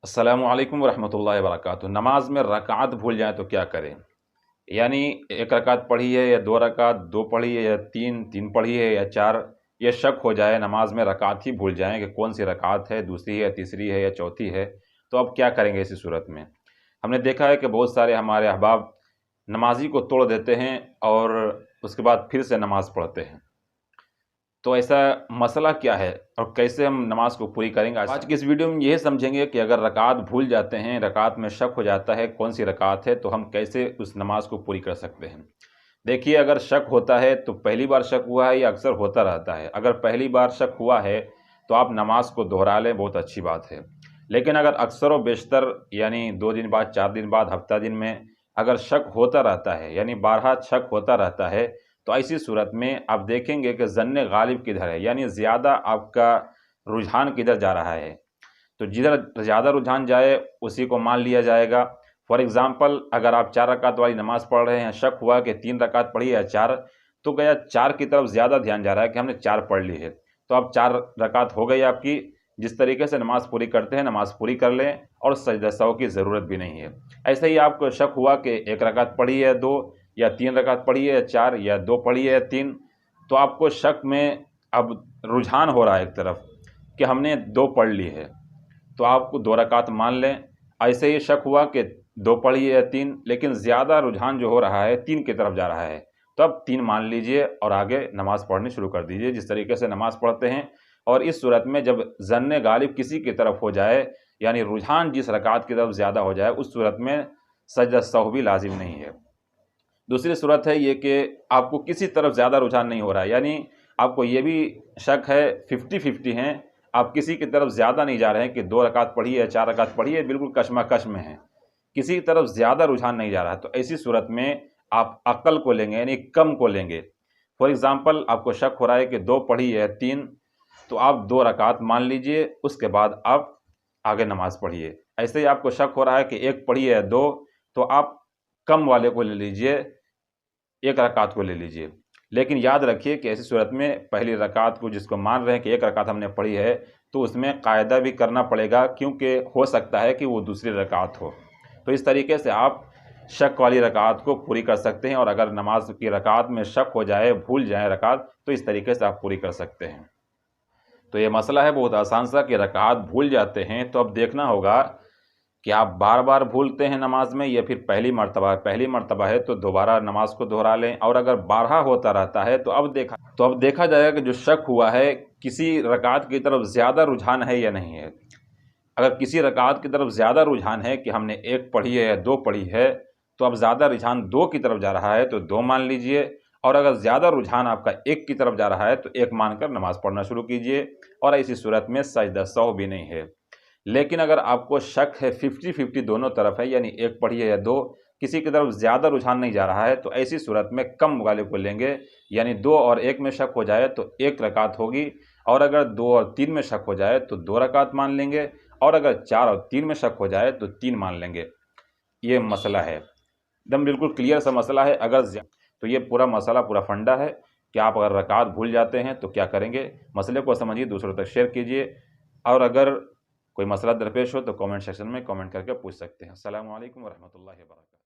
अस्सलामु अलैकुम वरहमतुल्लाहि वबरकातुहू। नमाज में रकात भूल जाए तो क्या करें? यानी एक रकात पढ़ी है या दो रकात, दो पढ़ी है या तीन, तीन पढ़ी है या चार, ये शक हो जाए नमाज में रकात ही भूल जाएं कि कौन सी रकात है, दूसरी है, तीसरी है या चौथी है, तो अब क्या करेंगे ऐसी सूरत में? हमने देखा है कि बहुत सारे हमारे अहबाब नमाजी को तोड़ देते हैं और उसके बाद फिर से नमाज पढ़ते हैं। तो ऐसा मसला क्या है और कैसे हम नमाज को पूरी करेंगे? आज की इस वीडियो में यही समझेंगे कि अगर रकात भूल जाते हैं, रकात में शक हो जाता है कौन सी रकात है, तो हम कैसे उस नमाज को पूरी कर सकते हैं। देखिए, अगर शक होता है तो पहली बार शक हुआ है या अक्सर होता रहता है। अगर पहली बार शक हुआ है तो आप नमाज को दोहरा लें, बहुत अच्छी बात है। लेकिन अगर अक्सर व बेशतर यानी 2 दिन बाद, 4 दिन बाद, हफ्ता दिन में अगर शक होता रहता है यानी बारहा शक होता रहता है, तो ऐसी सूरत में आप देखेंगे कि ज़न्ने गालिब किधर है, यानी ज़्यादा आपका रुझान किधर जा रहा है। तो जिधर ज़्यादा रुझान जाए उसी को मान लिया जाएगा। फॉर एग्ज़ाम्पल, अगर आप 4 रकात वाली नमाज़ पढ़ रहे हैं, शक हुआ कि 3 रकात पढ़ी या 4, तो गया 4 की तरफ ज़्यादा ध्यान जा रहा है कि हमने 4 पढ़ ली है, तो अब 4 रकात हो गई आपकी। जिस तरीके से नमाज़ पूरी करते हैं, नमाज़ पूरी कर लें और सजदा सहू की ज़रूरत भी नहीं है। ऐसे ही आपको शक हुआ कि 1 रकात पढ़ी है, 2 या 3 रकात पढ़ी है या 4 या 2 पढ़ी है या 3, तो आपको शक में अब रुझान हो रहा है एक तरफ कि हमने 2 पढ़ ली है, तो आपको 2 रकात मान लें। ऐसे ही शक हुआ कि 2 पढ़ी है या 3, लेकिन ज़्यादा रुझान जो हो रहा है 3 की तरफ जा रहा है, तो अब 3 मान लीजिए और आगे नमाज़ पढ़नी शुरू कर दीजिए जिस तरीके से नमाज़ पढ़ते हैं। और इस सूरत में जब ज़न्ने गालिब किसी की तरफ हो जाए, यानी रुझान जिस रकात की तरफ ज़्यादा हो जाए, उस सूरत में सजदा सहू भी लाजिम नहीं है। दूसरी सूरत है ये कि आपको किसी तरफ ज़्यादा रुझान नहीं हो रहा है, यानी आपको ये भी शक है 50-50 हैं, आप किसी की तरफ ज़्यादा नहीं जा रहे हैं कि 2 रकात पढ़ी है, 4 रकात पढ़ी है, बिल्कुल कशमकश में हैं, किसी की तरफ ज़्यादा रुझान नहीं जा रहा है। तो ऐसी सूरत में आप अक़ल को लेंगे, यानी कम को लेंगे। फॉर एग्ज़ाम्पल, आपको शक हो रहा है कि 2 पढ़ी है, 3, तो आप 2 रकात मान लीजिए, उसके बाद आप आगे नमाज़ पढ़िए। ऐसे ही आपको शक हो रहा है कि 1 पढ़ी है, 2, तो आप कम वाले को ले लीजिए, 1 रकात को ले लीजिए। लेकिन याद रखिए कि ऐसी सूरत में पहली रकात को जिसको मान रहे हैं कि 1 रकात हमने पढ़ी है, तो उसमें कायदा भी करना पड़ेगा, क्योंकि हो सकता है कि वो दूसरी रकात हो। तो इस तरीके से आप शक वाली रकात को पूरी कर सकते हैं, और अगर नमाज की रकात में शक हो जाए, भूल जाए रकात, तो इस तरीके से आप पूरी कर सकते हैं। तो ये मसला है बहुत आसान सा कि रकात भूल जाते हैं, तो अब देखना होगा कि आप बार बार भूलते हैं नमाज में या फिर पहली मर्तबा है तो दोबारा नमाज को दोहरा लें। और अगर बारहा होता रहता है तो अब देखा जाएगा कि जो शक हुआ है किसी रकात की तरफ ज़्यादा रुझान है या नहीं है। अगर किसी रकात की तरफ ज़्यादा रुझान है कि हमने 1 पढ़ी है या 2 पढ़ी है, तो अब ज़्यादा रुझान 2 की तरफ जा रहा है तो 2 मान लीजिए। और अगर ज़्यादा रुझान आपका 1 की तरफ जा रहा है तो 1 मानकर नमाज़ पढ़ना शुरू कीजिए, और ऐसी सूरत में सजदा सहू भी नहीं है। लेकिन अगर आपको शक है 50-50 दोनों तरफ है, यानी 1 पढ़ी है या 2, किसी की तरफ ज़्यादा रुझान नहीं जा रहा है, तो ऐसी सूरत में कम वाले को लेंगे, यानी 2 और 1 में शक हो जाए तो 1 रकात होगी, और अगर 2 और 3 में शक हो जाए तो 2 रकात मान लेंगे, और अगर 4 और 3 में शक हो जाए तो 3 मान लेंगे। ये मसला है, एकदम बिल्कुल क्लियर सा मसला है। तो ये पूरा मसला, पूरा फंडा है कि आप अगर रकात भूल जाते हैं तो क्या करेंगे। मसले को समझिए, दूसरों तक शेयर कीजिए, और अगर कोई मसला दरपेश हो तो कमेंट सेक्शन में कमेंट करके पूछ सकते हैं। अस्सलामु अलैकुम वरहमतुल्लाहि वबरकातुहू।